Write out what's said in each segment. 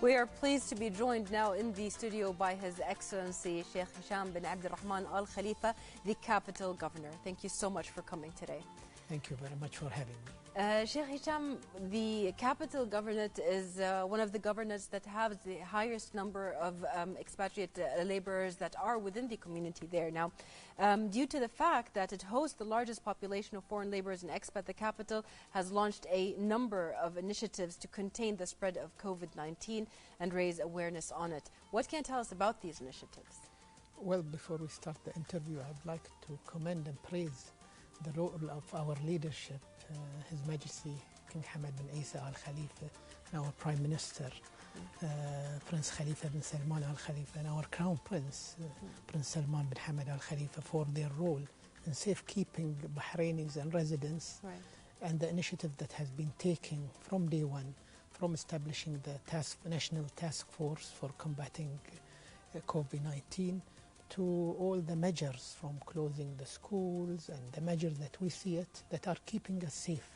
We are pleased to be joined now in the studio by His Excellency Sheikh Hisham bin Abd al-Rahman Al Khalifa, the capital governor. Thank you so much for coming today. Thank you very much for having me. Sheikh Hisham, the capital governorate is one of the governorates that have the highest number of expatriate laborers that are within the community there. Now, due to the fact that it hosts the largest population of foreign laborers and expat, the capital has launched a number of initiatives to contain the spread of COVID-19 and raise awareness on it. What can you tell us about these initiatives? Well, before we start the interview, I'd like to commend and praise the role of our leadership, His Majesty King Hamad bin Isa Al Khalifa, and our Prime Minister, Prince Khalifa bin Salman Al Khalifa, and our Crown Prince, Prince Salman bin Hamad Al Khalifa, for their role in safekeeping Bahrainis and residents, and the initiative that has been taken from day one, from establishing the National Task Force for combating COVID-19, to all the measures from closing the schools and the measures that we see it that are keeping us safe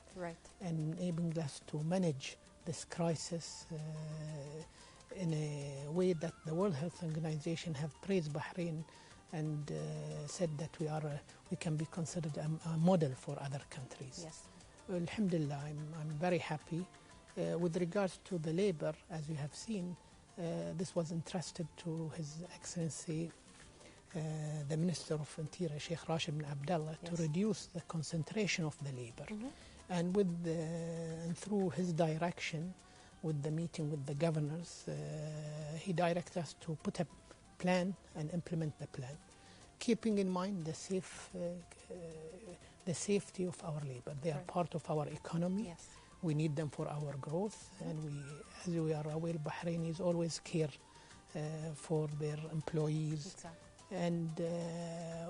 and enabling us to manage this crisis in a way that the World Health Organization have praised Bahrain and said that we can be considered a model for other countries. Yes. Alhamdulillah, I'm very happy. With regards to the labor, as you have seen, this was entrusted to His Excellency the Minister of Interior, Sheikh Rashid bin Abdullah, to reduce the concentration of the labor. And through his direction, with the meeting with the governors, he directed us to put a plan and implement the plan, keeping in mind the safety of our labor. They are part of our economy. Yes. We need them for our growth, and as we are aware, Bahrainis always care for their employees. Exactly. And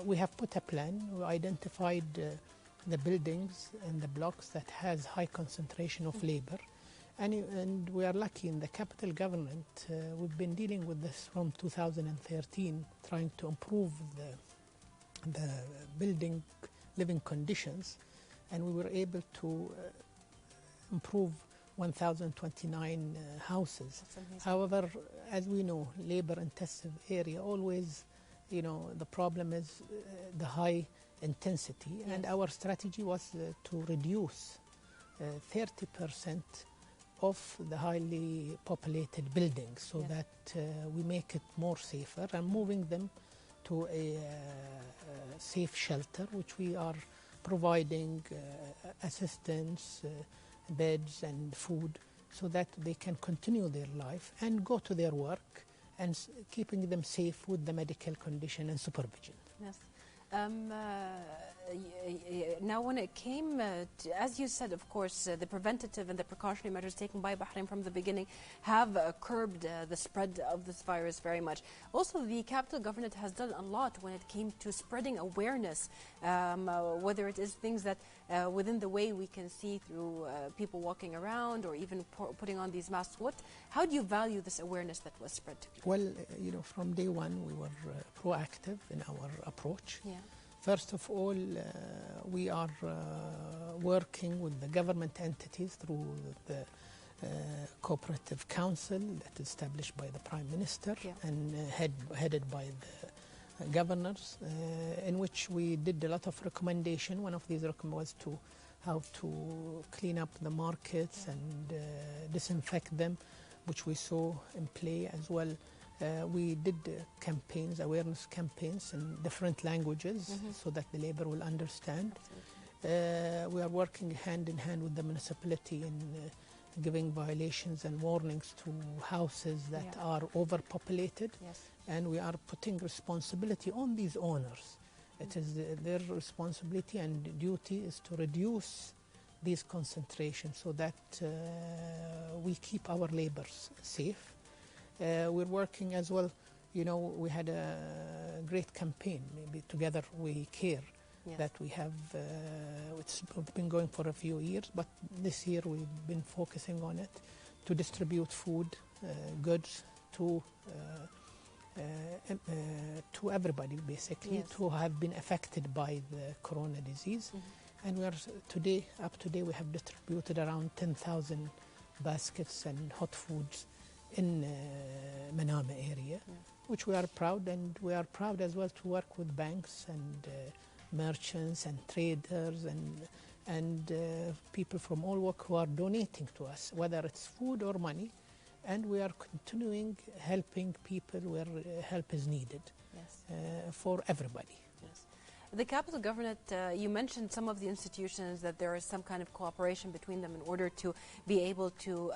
we have put a plan. We identified the buildings and the blocks that has high concentration of labor. And we are lucky in the capital government. We've been dealing with this from 2013, trying to improve the building living conditions. And we were able to improve 1,029 houses. However, as we know, labor-intensive area always, the problem is the high intensity, and our strategy was to reduce 30% of the highly populated buildings so that we make it more safer, and moving them to a safe shelter, which we are providing assistance, beds and food, so that they can continue their life and go to their work, and keeping them safe with the medical condition and supervision. Yes. Now, when it came to, as you said, of course, the preventative and the precautionary measures taken by Bahrain from the beginning have curbed the spread of this virus very much. Also, the capital government has done a lot when it came to spreading awareness, whether it is things that within the way we can see through people walking around, or even putting on these masks. How do you value this awareness that was spread to people? Well, from day one, we were proactive in our approach. Yeah. First of all, we are working with the government entities through the cooperative council that is established by the Prime Minister and headed by the governors, in which we did a lot of recommendation. One of these recommendations was how to clean up the markets and disinfect them, which we saw in play as well. We did campaigns, awareness campaigns in different languages so that the labor will understand. We are working hand in hand with the municipality in giving violations and warnings to houses that are overpopulated. And we are putting responsibility on these owners. It is their responsibility and duty is to reduce these concentrations so that we keep our labors safe. We're working as well, we had a great campaign, maybe Together We Care, that we have, it's been going for a few years, but this year we've been focusing on it to distribute food, goods to everybody, basically, who have been affected by the corona disease. And we are up to date, we have distributed around 10,000 baskets and hot foods in Manama area, which we are proud, and we are proud as well to work with banks and merchants and traders and people from all walks who are donating to us, whether it's food or money, and we are continuing helping people where help is needed for everybody. The capital government, you mentioned some of the institutions that there is some kind of cooperation between them in order to be able to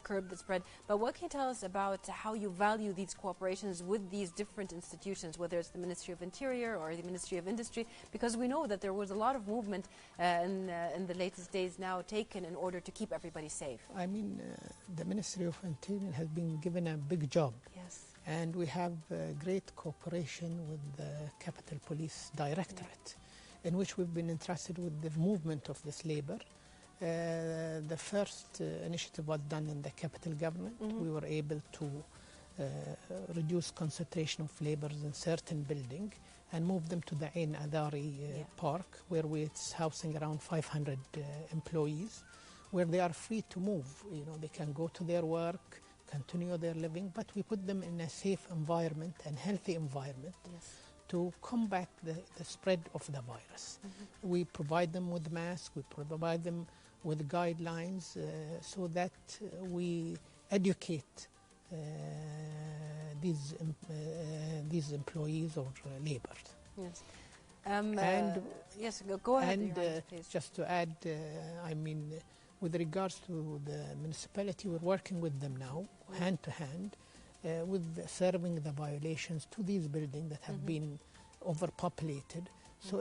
curb the spread. But what can you tell us about how you value these cooperations with these different institutions, whether it's the Ministry of Interior or the Ministry of Industry? Because we know that there was a lot of movement in the latest days now taken in order to keep everybody safe. I mean, the Ministry of Interior has been given a big job. Yes. And we have great cooperation with the Capital Police Directorate, in which we've been entrusted with the movement of this labor. The first initiative was done in the capital government. We were able to reduce concentration of laborers in certain building and move them to the Ain Adari Park, where it's housing around 500 employees, where they are free to move. You know, they can go to their work, continue their living, but we put them in a safe environment and healthy environment to combat the spread of the virus. We provide them with masks, we provide them with guidelines so that we educate these employees or laborers. Yes. Yes, go ahead. And just to add, I mean, with regards to the municipality, we're working with them now, hand to hand, with serving the violations to these buildings that have been overpopulated. So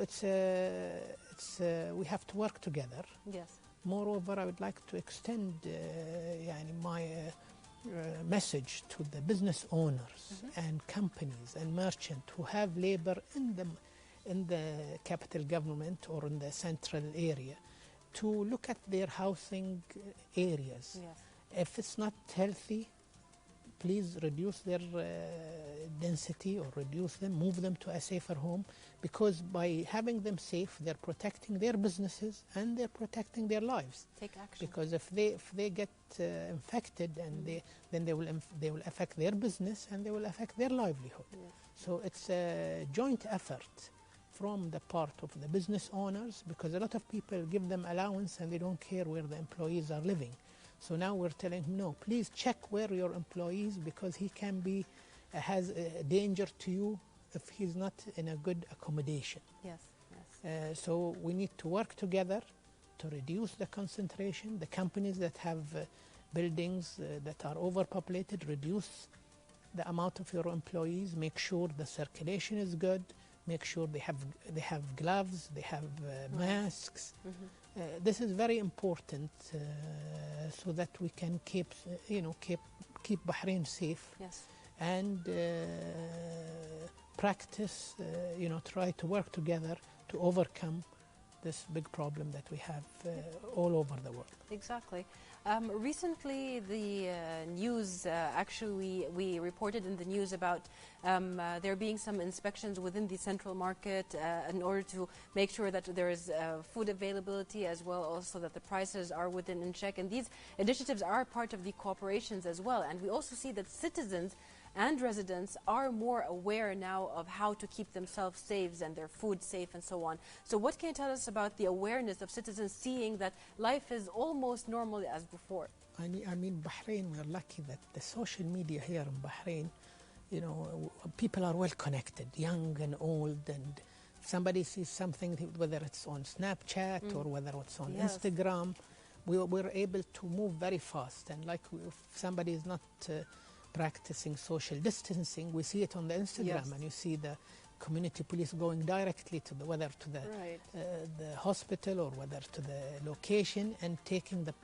we have to work together. Yes. Moreover, I would like to extend my message to the business owners and companies and merchants who have labor in the capital government or in the central area, to look at their housing areas. Yes. If it's not healthy, please reduce their density or reduce them, move them to a safer home, because by having them safe, they're protecting their businesses and they're protecting their lives. Take action. Because if they get infected, and then they will affect their business and they will affect their livelihood. Yes. So it's a joint effort from the part of the business owners, because a lot of people give them allowance and they don't care where the employees are living. So now we're telling him, no, please check where your employees, because he can be has a danger to you if he's not in a good accommodation. Yes, yes. So we need to work together to reduce the concentration. The companies that have buildings that are overpopulated, reduce the amount of your employees, make sure the circulation is good, make sure they have gloves, they have masks. This is very important so that we can keep Bahrain safe. Yes. And practice, try to work together to overcome this big problem that we have all over the world. Exactly. Recently, the news, actually, we reported in the news about there being some inspections within the central market in order to make sure that there is food availability, as well also that the prices are within in check. And these initiatives are part of the cooperations as well. And we also see that citizens and residents are more aware now of how to keep themselves safe and their food safe and so on. So what can you tell us about the awareness of citizens seeing that life is almost normal as before? I mean, Bahrain, we're lucky that the social media here in Bahrain, people are well connected, young and old, and if somebody sees something, whether it's on Snapchat or whether it's on Instagram, we're able to move very fast. And like if somebody is not practicing social distancing, we see it on the Instagram, and you see the community police going directly to whether to the hospital or whether to the location and taking the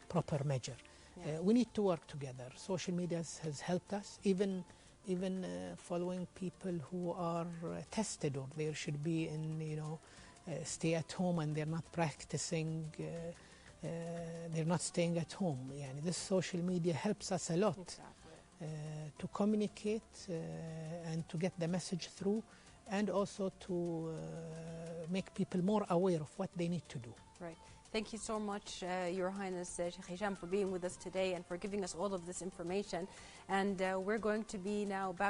proper measure. We need to work together. Social media has helped us, even following people who are tested or they should be in stay at home and they're not practicing. They're not staying at home. This social media helps us a lot. Exactly. To communicate and to get the message through, and also to make people more aware of what they need to do. Right. Thank you so much, Your Highness Sheikh Hisham, for being with us today and for giving us all of this information. And we're going to be now back